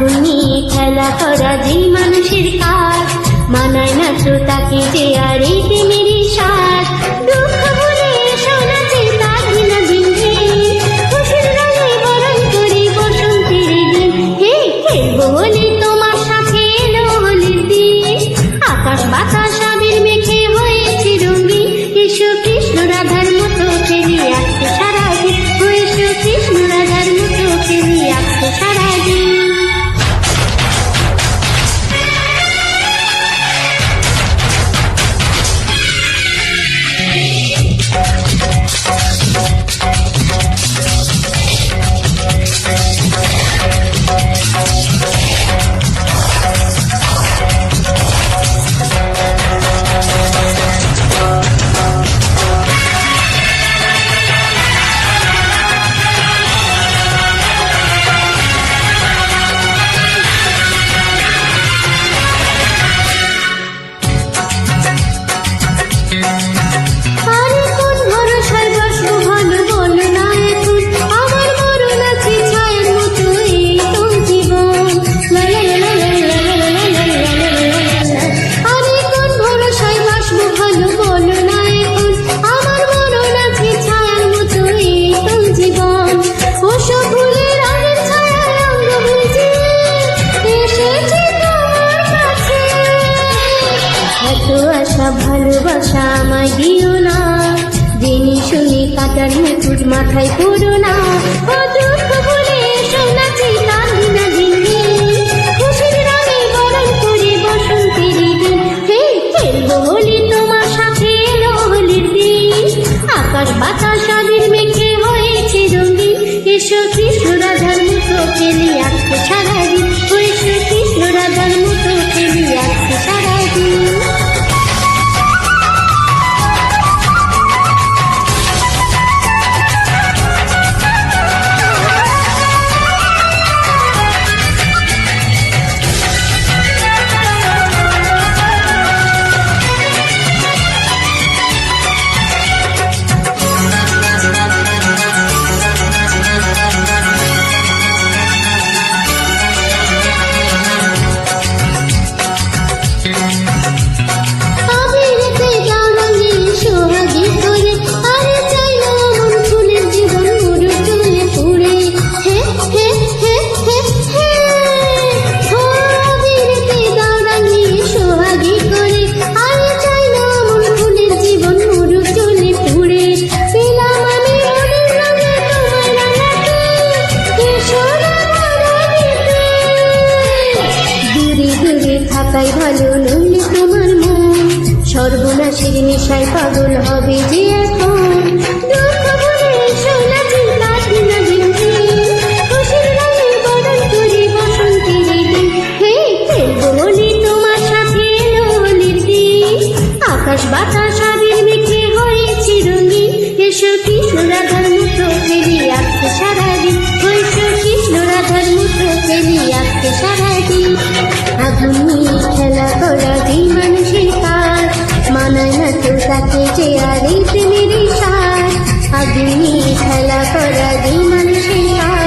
আগুন নিয়ে খেলা করা যে মানুষের কাজ, মানায় না তো তাকে যে আর এই প্রেমেরই সাজ। দুঃখ ভুলে শোনাতে কাঁদি না দিন দিন, খুশির রঙে বরণ করি বসন্তের দিন। হে খেলবো হোলি তোমার সাথে এলো হোলির দিন, আকাশ বাতাস আবির মেখে হয়েছে রঙিন। এসো কৃষ্ণ রাধার মতো খেলি আজকে সারাদিন, এসো কৃষ্ণ রাধার মতো খেলি আজকে সারাদিন। ভালোবাসা আমায় দিও না, জেনে শুনে কাটার মুকুট মাথায় পড়ো না। ও দুঃখ ভুলে শোনাচ্ছি কাঁদি না দিন দিন, খুশির রঙে বরণ করে বসন্তের দিন। হে খেলবো হোলি তোমার সাথে এলো হোলির দিন, আকাশ বাতাস আবির মেখে হয়েছে রঙিন। এসো কৃষ্ণ রাধার মতো খেলি আজকে সারাদিন, এসো কৃষ্ণ রাধার মতো খেলি আজকে সারাদিন। থাকাই ভালো নইলে তোমার মন সর্বনাশের নেশায় পাগল হবে যে এখন। দুঃখ ভুলে শোনাচ্ছি কাঁদি না দিন দিন, খুশির রঙে বরণ করি বসন্তের দিন। হে খেলবো হোলি তোমার সাথে এলো হোলির দিন, আকাশ বাতাস আবির মেখে হয়েছে রঙিন। এসো কৃষ্ণ রাধার মতো খেলি আজকে সারাদিন, এসো কৃষ্ণ রাধার মতো খেলি আজকে সারাদিন। আগুন নিয়ে খেলা করা যে মানুষের কাজ, মানায় না তো তাকে যে আর এই প্রেমেরই সাজ। আগুন নিয়ে খেলা করা যে মানুষের কাজ,